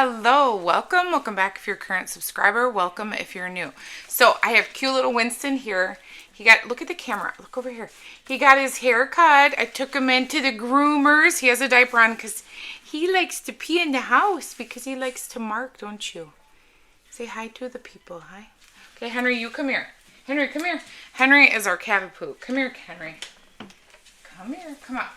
Hello, welcome back if you're a current subscriber, welcome if you're new. So I have cute little Winston here. Look at the camera, look over here. He got his hair cut. I took him into the groomers. He has a diaper on because he likes to pee in the house because he likes to mark, don't you? Say hi to the people, hi. Okay, Henry, you come here. Henry, come here. Henry is our cavapoo. Come here, Henry. Come here, come on.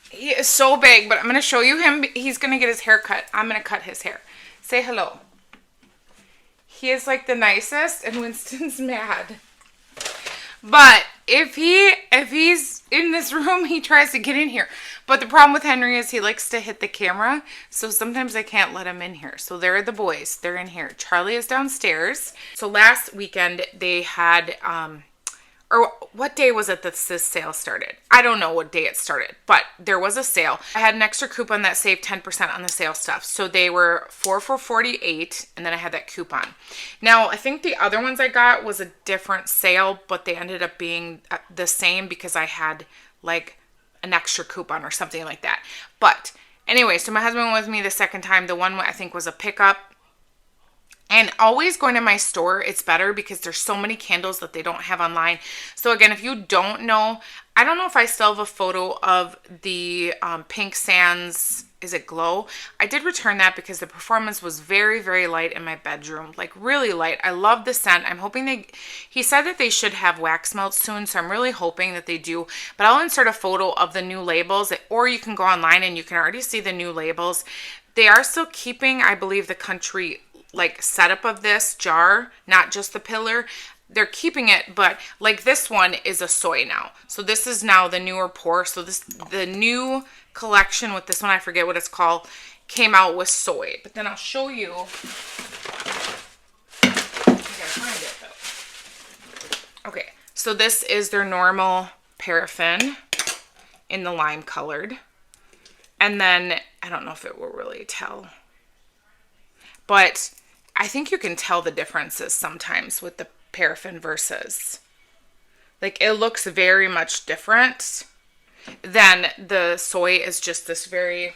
He is so big, but I'm going to show you him. He's going to get his hair cut. I'm going to cut his hair. Say hello. He is like the nicest, and Winston's mad. But if he's in this room, he tries to get in here. But the problem with Henry is he likes to hit the camera, so sometimes I can't let him in here. So there are the boys. They're in here. Charlie is downstairs. So last weekend they had or what day was it that this sale started? I don't know what day it started, but there was a sale. I had an extra coupon that saved 10% on the sale stuff. So they were 4 for $48, and then I had that coupon. Now, I think the other ones I got was a different sale, but they ended up being the same because I had like an extra coupon or something like that. But anyway, so my husband went with me the second time. The one I think was a pickup. And always going to my store, it's better because there's so many candles that they don't have online. So again, if you don't know, I don't know if I still have a photo of the Pink Sands, is it Glow? I did return that because the performance was very, very light in my bedroom. Like really light. I love the scent. I'm hoping he said that they should have wax melts soon. So I'm really hoping that they do. But I'll insert a photo of the new labels, or you can go online and you can already see the new labels. They are still keeping, I believe, the country like setup of this jar, not just the pillar. They're keeping it, but like this one is a soy now. So this is now the newer pour. So the new collection with this one, I forget what it's called, came out with soy. But then I'll show you. I gotta find it though. Okay, so this is their normal paraffin in the lime colored. And then I don't know if it will really tell, but I think you can tell the differences sometimes with the paraffin versus, like, it looks very much different than the soy is just this very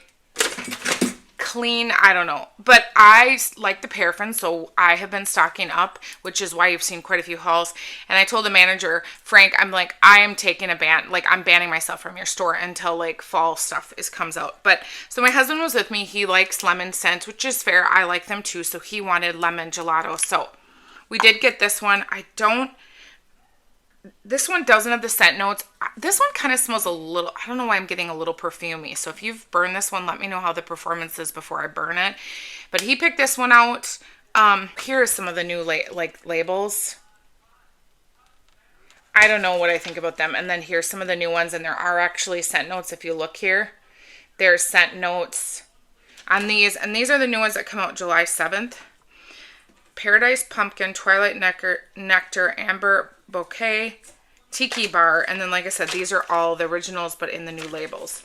clean, I don't know. But I like the paraffin, so I have been stocking up, which is why you've seen quite a few hauls. And I told the manager, Frank, I'm like, I am taking a ban, like I'm banning myself from your store until like fall stuff comes out. But so my husband was with me. He likes lemon scent, which is fair. I like them too. So he wanted lemon gelato. So we did get this one. This one doesn't have the scent notes. This one kind of smells a little, I don't know why I'm getting a little perfumey. So if you've burned this one, let me know how the performance is before I burn it. But he picked this one out. Here are some of the new labels. I don't know what I think about them. And then here's some of the new ones, and there are actually scent notes. If you look here, there's scent notes on these. And these are the new ones that come out July 7th. Paradise Pumpkin, Twilight Nectar, Amber Bouquet, Tiki Bar, and then like I said, these are all the originals but in the new labels.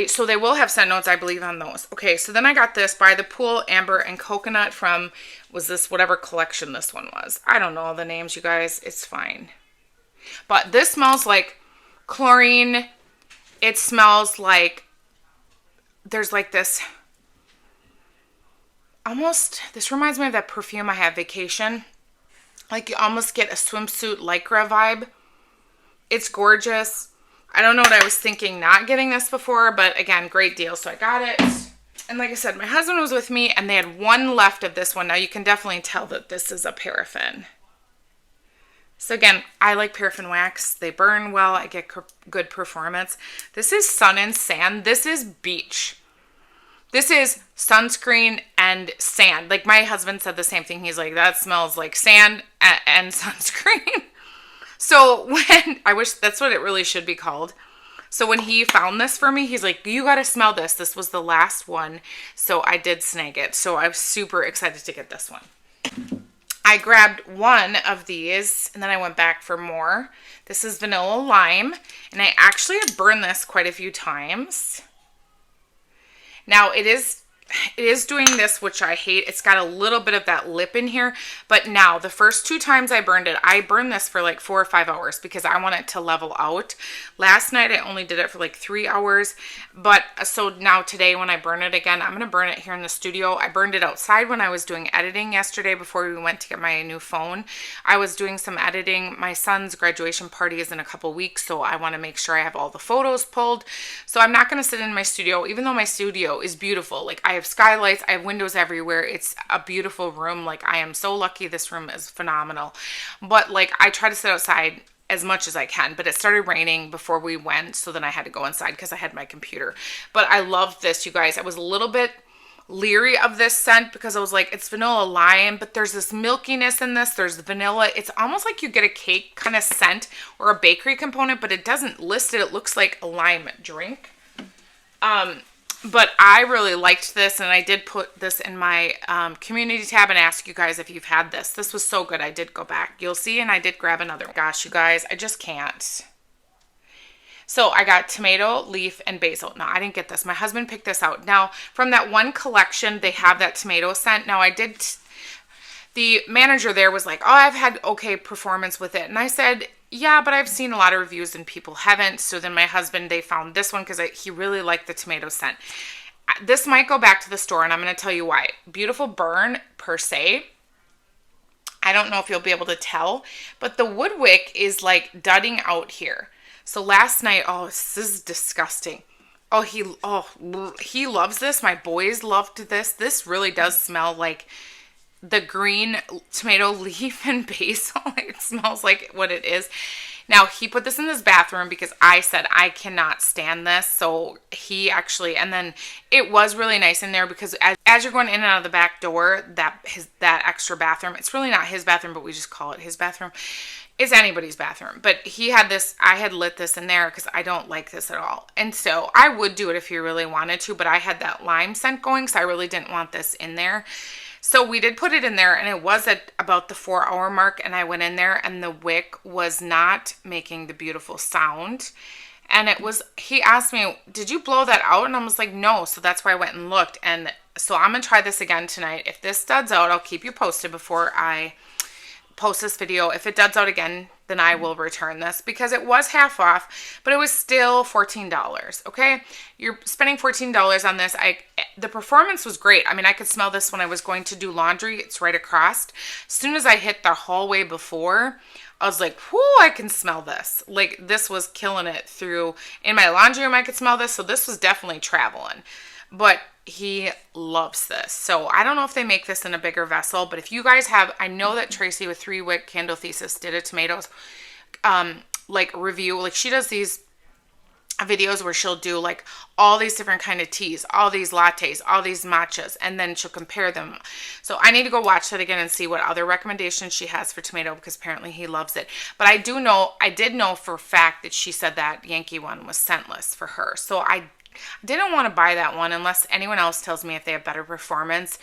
So they will have scent notes, I believe, on those. Okay, so then I got this By the Pool, Amber and Coconut from, was this whatever collection this one was? I don't know all the names, you guys. It's fine. But this smells like chlorine. It smells like there's like this almost, this reminds me of that perfume I have, Vacation. Like you almost get a swimsuit lycra vibe. It's gorgeous. I don't know what I was thinking not getting this before, but again, great deal. So I got it. And like I said, my husband was with me and they had one left of this one. Now you can definitely tell that this is a paraffin. So again, I like paraffin wax. They burn well. I get good performance. This is Sun and Sand. This is beach. This is sunscreen and sand. Like my husband said the same thing. He's like, that smells like sand and sunscreen. So I wish that's what it really should be called. So when he found this for me, he's like, you got to smell this. This was the last one. So I did snag it. So I was super excited to get this one. I grabbed one of these and then I went back for more. This is Vanilla Lime. And I actually have burned this quite a few times. Now it is it is doing this, which I hate. It's got a little bit of that lip in here, but now the first 2 times I burned it, I burned this for like 4 or 5 hours because I want it to level out. Last night I only did it for like 3 hours, but so now today when I burn it again, I'm gonna burn it here in the studio. I burned it outside when I was doing editing yesterday before we went to get my new phone. I was doing some editing. My son's graduation party is in a couple weeks, so I want to make sure I have all the photos pulled. So I'm not gonna sit in my studio, even though my studio is beautiful. Like, I have skylights, I have windows everywhere. It's a beautiful room. Like, I am so lucky. This room is phenomenal. But like, I try to sit outside as much as I can, but it started raining before we went, so then I had to go inside because I had my computer. But I love this, you guys. I was a little bit leery of this scent because I was like, it's vanilla lime, but there's this milkiness in this. There's the vanilla. It's almost like you get a cake kind of scent or a bakery component, but it doesn't list it. It looks like a lime drink. But I really liked this, and I did put this in my community tab and ask you guys if you've had this. This was so good. I did go back. You'll see, and I did grab another. Gosh, you guys, I just can't. So I got tomato, leaf, and basil. Now, I didn't get this. My husband picked this out. Now, from that one collection, they have that tomato scent. Now, the manager there was like, oh, I've had okay performance with it. And I said, yeah, but I've seen a lot of reviews and people haven't. So then my husband, they found this one because he really liked the tomato scent. This might go back to the store, and I'm going to tell you why. Beautiful burn per se. I don't know if you'll be able to tell, but the wood wick is like dudding out here. So last night, oh, this is disgusting. Oh, he loves this. My boys loved this. This really does smell like the green tomato leaf and basil. It smells like what it is. Now, he put this in his bathroom because I said I cannot stand this. So he actually, and then it was really nice in there because as you're going in and out of the back door, that extra bathroom, it's really not his bathroom, but we just call it his bathroom. It's anybody's bathroom. But he had this, I had lit this in there because I don't like this at all. And so I would do it if you really wanted to, but I had that lime scent going, so I really didn't want this in there. So we did put it in there, and it was at about the 4-hour mark, and I went in there, and the wick was not making the beautiful sound. And he asked me, did you blow that out? And I was like, no. So that's why I went and looked. And so I'm going to try this again tonight. If this duds out, I'll keep you posted before I post this video. If it duds out again, then I will return this because it was half off, but it was still $14. Okay, you're spending $14 on this. The performance was great. I mean, I could smell this when I was going to do laundry. It's right across. As soon as I hit the hallway before, I was like, whoo, I can smell this. Like, this was killing it through. In my laundry room, I could smell this. So this was definitely traveling. But he loves this. So I don't know if they make this in a bigger vessel, but if you guys have, I know that Tracy with 3 Wick Candle Thesis did a tomatoes like review. Like, she does these videos where she'll do like all these different kind of teas, all these lattes, all these matchas, and then she'll compare them. So I need to go watch that again and see what other recommendations she has for tomato, because apparently he loves it. But I did know for a fact that she said that Yankee one was scentless for her. So I didn't want to buy that one unless anyone else tells me if they have better performance.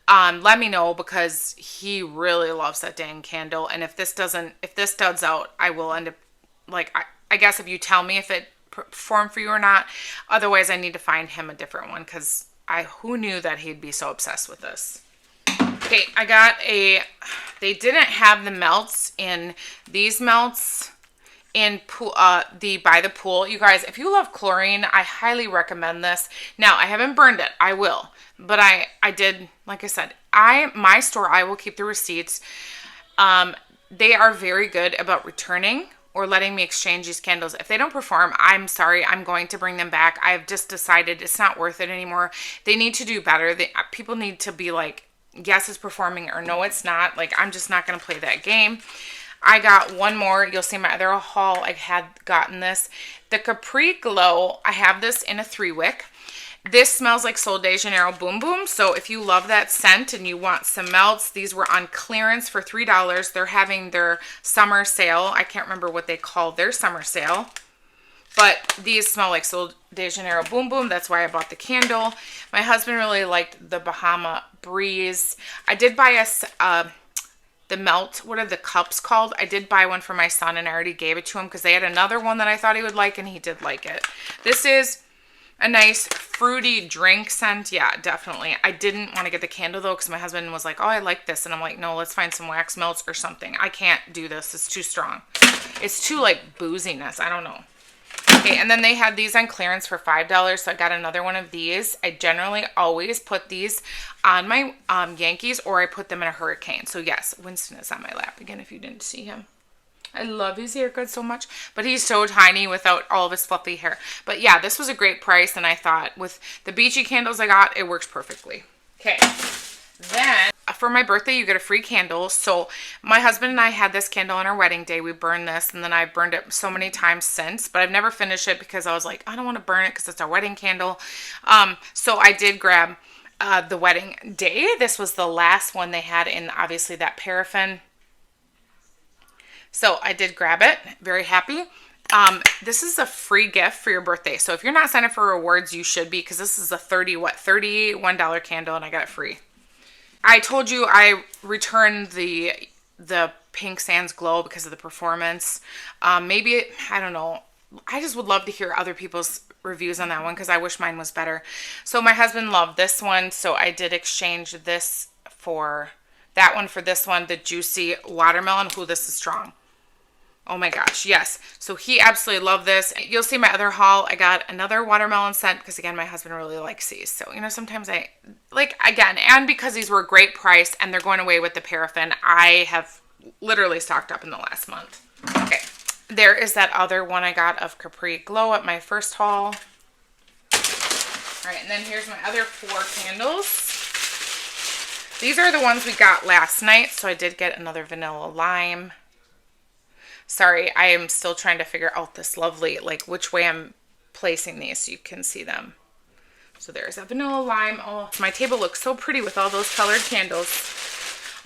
Let me know, because he really loves that dang candle. And if this duds out, I will end up, like, I guess if you tell me if it performed for you or not. Otherwise, I need to find him a different one, because who knew that he'd be so obsessed with this. Okay, they didn't have the melts in these melts in the by the pool. You guys, if you love chlorine, I highly recommend this. Now, I haven't burned it. I will. But I did, like I said, my store, I will keep the receipts. They are very good about returning or letting me exchange these candles. If they don't perform, I'm sorry, I'm going to bring them back. I've just decided it's not worth it anymore. They need to do better. People need to be like, yes, it's performing, or no, it's not. Like, I'm just not going to play that game. I got one more. You'll see my other haul. I had gotten this. The Capri Glow, I have this in a 3 Wick. This smells like Sol de Janeiro Boom Boom. So if you love that scent and you want some melts, these were on clearance for $3. They're having their summer sale. I can't remember what they call their summer sale. But these smell like Sol de Janeiro Boom Boom. That's why I bought the candle. My husband really liked the Bahama Breeze. I did buy the melt, what are the cups called? I did buy one for my son, and I already gave it to him because they had another one that I thought he would like, and he did like it. This is A nice fruity drink scent. Yeah, definitely. I didn't want to get the candle though because my husband was like, oh, I like this. And I'm like, no, let's find some wax melts or something. I can't do this. It's too strong. It's too like booziness. I don't know. Okay, and then they had these on clearance for $5, so I got another one of these. I generally always put these on my Yankees, or I put them in a Hurricane. So yes, Winston is on my lap again if you didn't see him. I love his haircut so much, but he's so tiny without all of his fluffy hair. But yeah, this was a great price, and I thought with the beachy candles I got, it works perfectly. Okay, then for my birthday, you get a free candle. So my husband and I had this candle on our wedding day. We burned this, and then I've burned it so many times since, but I've never finished it because I was like, I don't want to burn it because it's our wedding candle. So I did grab the wedding day. This was the last one they had in obviously that paraffin. So I did grab it. Very happy. This is a free gift for your birthday. So if you're not signing up for rewards, you should be, because this is a $31 candle, and I got it free. I told you I returned the Pink Sands Glow because of the performance. Maybe, I don't know. I just would love to hear other people's reviews on that one because I wish mine was better. So my husband loved this one, so I did exchange this for that one for this one, the Juicy Watermelon. Ooh, this is strong. Oh my gosh, yes. So he absolutely loved this. You'll see my other haul. I got another watermelon scent because, again, my husband really likes these. So, you know, sometimes I, like, again, and because these were a great price and they're going away with the paraffin, I have literally stocked up in the last month. Okay, there is that other one I got of Capri Glow at my first haul. All right, and then here's my other 4 candles. These are the ones we got last night. So I did get another vanilla lime. Sorry, I am still trying to figure out this lovely, like, which way I'm placing these so you can see them. So there's a vanilla lime. Oh, my table looks so pretty with all those colored candles.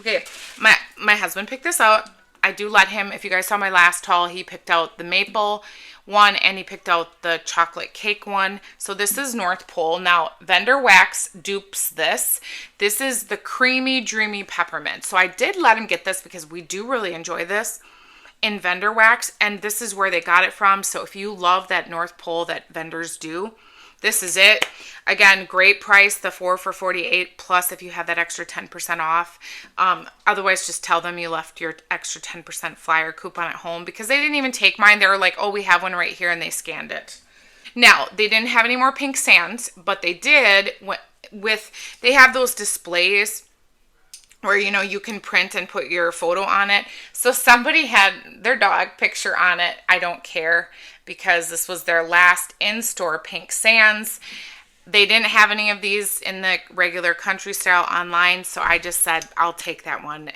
Okay, my husband picked this out. I do let him, if you guys saw my last haul, he picked out the maple one and he picked out the chocolate cake one. So this is North Pole. Now, Vendor Wax dupes this. This is the creamy, dreamy peppermint. So I did let him get this because we do really enjoy this in Vendor Wax, and this is where they got it from. So if you love that North Pole that vendors do, this is it. Again, great price, the 4 for $48, plus if you have that extra 10% off. Otherwise, just tell them you left your extra 10% flyer coupon at home, because they didn't even take mine. They were like, oh, we have one right here, and they scanned it. Now, they didn't have any more Pink Sands, but they did they have those displays where, you know, you can print and put your photo on it. So somebody had their dog picture on it. I don't care, because this was their last in-store Pink Sands. They didn't have any of these in the regular country style online, so I just said, I'll take that one.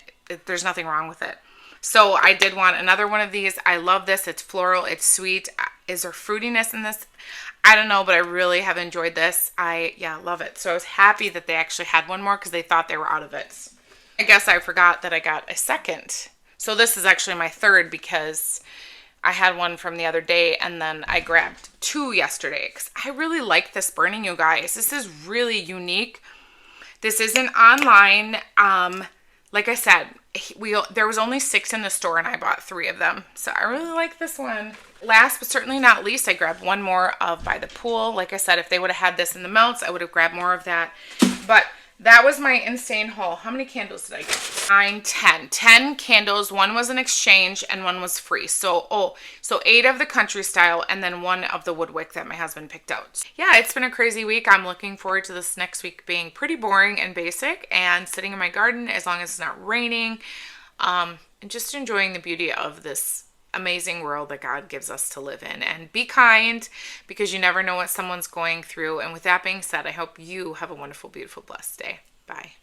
There's nothing wrong with it. So I did want another one of these. I love this. It's floral. It's sweet. Is there fruitiness in this? I don't know, but I really have enjoyed this. Yeah, love it. So I was happy that they actually had one more because they thought they were out of it. I guess I forgot that I got a second. So this is actually my third, because I had one from the other day and then I grabbed 2 yesterday because I really like this burning, you guys. This is really unique. This isn't online. Like I said, there was only 6 in the store and I bought 3 of them. So I really like this one. Last but certainly not least, I grabbed one more of By the Pool. Like I said, if they would have had this in the melts, I would have grabbed more of that. But that was my insane haul. How many candles did I get? 9, 10. 10 candles. 1 was an exchange and 1 was free. So 8 of the country style and then 1 of the woodwick that my husband picked out. Yeah, it's been a crazy week. I'm looking forward to this next week being pretty boring and basic and sitting in my garden as long as it's not raining. And just enjoying the beauty of this amazing world that God gives us to live in. And be kind, because you never know what someone's going through. And with that being said, I hope you have a wonderful, beautiful, blessed day. Bye.